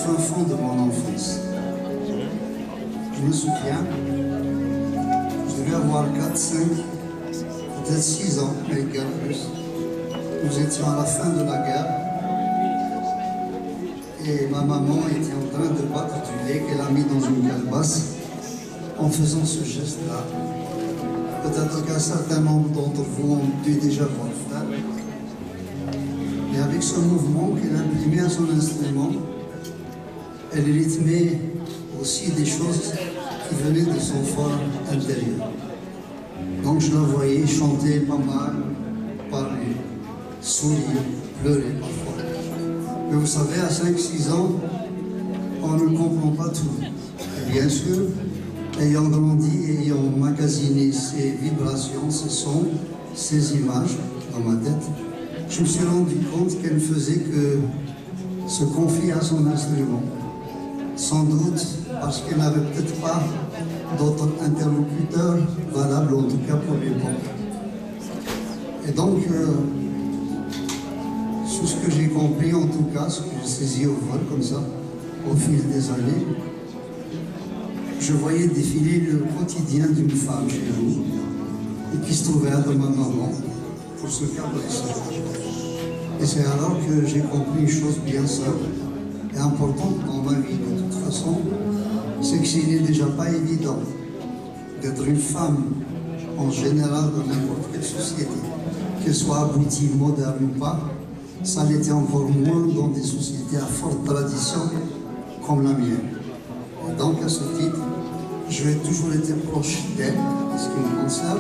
fin fond de mon enfance. Je me souviens, je devais avoir 4, 5, peut-être 6 ans, mais guère plus. Nous étions à la fin de la guerre et ma maman était en train de battre du lait qu'elle a mis dans une calebasse en faisant ce geste-là. Peut-être qu'un certain nombre d'entre vous ont dû déjà voir ça. Et avec ce mouvement qu'elle imprimait à son instrument, elle rythmait aussi des choses qui venaient de son fort intérieur. Donc je la voyais chanter pas mal, parler, sourire, pleurer parfois. Mais vous savez, à 5-6 ans, on ne comprend pas tout. Et bien sûr, ayant grandi, ayant magasiné ces vibrations, ces sons, ces images dans ma tête, je me suis rendu compte qu'elle ne faisait que se confier à son instrument. Sans doute parce qu'elle n'avait peut-être pas d'autres interlocuteurs valables, en tout cas pour l'époque. Et donc, sur ce que j'ai compris, en tout cas, ce que j'ai saisi au vol comme ça, au fil des années, je voyais défiler le quotidien d'une femme chez nous, et qui se trouvait à ma maman pour se caresser. Et c'est alors que j'ai compris une chose bien simple et importante dans ma vie de toute façon, c'est que s'il n'est déjà pas évident d'être une femme en général dans n'importe quelle société, qu'elle soit aboutie, moderne ou pas, ça l'était encore moins dans des sociétés à forte tradition comme la mienne. Et donc à ce titre, j'ai toujours été proche d'elle, ce qui me concerne.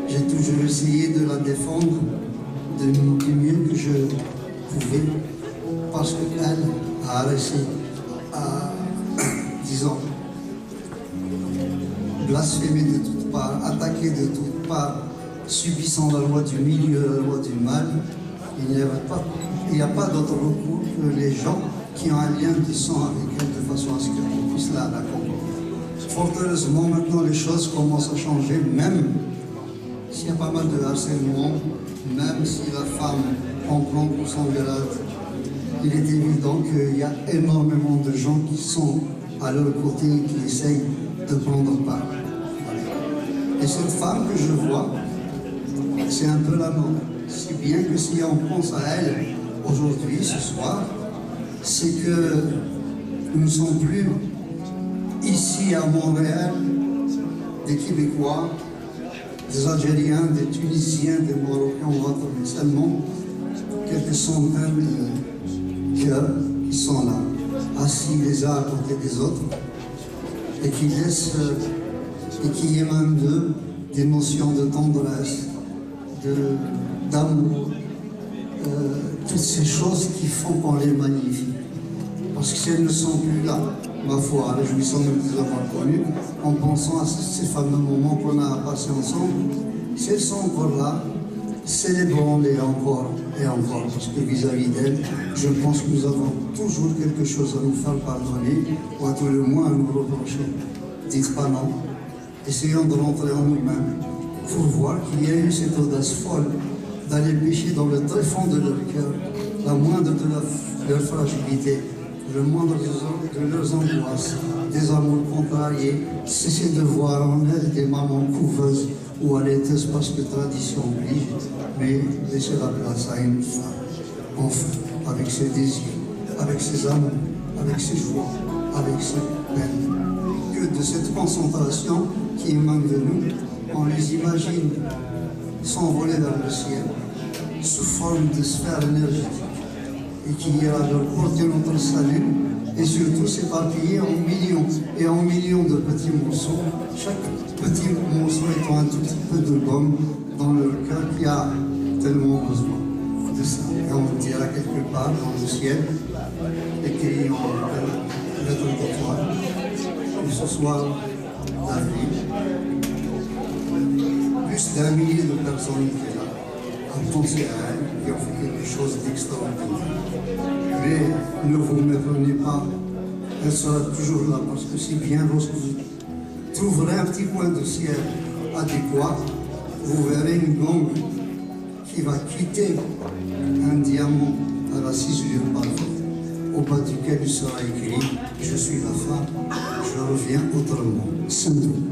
J'ai toujours essayé de la défendre du mieux que je pouvais, parce qu'elle a réussi à, disons, blasphémer de toutes parts, attaquer de toutes parts, subissant la loi du milieu, la loi du mal. Il n'y a pas d'autre recours que les gens qui ont un lien de sang avec elle, de façon à ce qu'on puisse la comprendre. Fort heureusement, maintenant les choses commencent à changer, même s'il y a pas mal de harcèlement, même si la femme en prend pour son grade, il est évident qu'il y a énormément de gens qui sont à leur côté et qui essayent de prendre part. Et cette femme que je vois, c'est un peu la nôtre. Si bien que si on pense à elle aujourd'hui, ce soir, c'est que nous ne sommes plus ici à Montréal des Québécois, des Algériens, des Tunisiens, des Marocains ou autres, mais seulement quelques centaines de cœurs qui sont là, assis les uns à côté des autres, et qui laissent et qui émanent d'eux des notions de tendresse, d'amour, toutes ces choses qui font qu'on les magnifie. Parce que si elles ne sont plus là, ma foi, réjouissons-nous de les avoir connues, en pensant à ces fameux moments qu'on a passés ensemble, si elles sont encore là, célébrons-les encore et encore, parce que vis-à-vis d'elles, je pense que nous avons toujours quelque chose à nous faire pardonner, ou à tout le moins à nous reprocher. Dites pas non. Essayons de rentrer en nous-mêmes pour voir qu'il y a eu cette audace folle d'aller pêcher dans le très fond de leur cœur la moindre de leur fragilité, le moindre de leurs angoisses, des amours contrariés, cesser de voir en elles des mamans couveuses ou allaiteuses parce que tradition oblige, mais laisser la place à une femme, enfin, avec ses désirs, avec ses amours, avec ses joies, avec ses peines. Que de cette concentration qui émane de nous, on les imagine s'envoler vers le ciel sous forme de sphère énergétique et qui ira leur porter notre salut et surtout s'éparpiller en millions et en millions de petits morceaux, chaque petit morceau étant un tout petit peu de gomme dans leur cœur qui a tellement besoin de ça. Et on le dira quelque part dans le ciel, écrit en lettres d'étoile, que ce soit d'avril. Plus d'1 millier de personnes qui étaient là, à penser à elle, qui ont fait quelque chose d'extraordinaire. Mais ne vous méprenez pas, elle sera toujours là, parce que si bien lorsque vous trouverez un petit coin de ciel adéquat, vous verrez une gomme qui va quitter un diamant à la ciselure parfaite au bas duquel il sera écrit « Je suis la femme, je reviens autrement ». Sandou.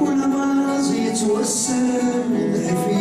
ولا ما زيت والسن الحفيظ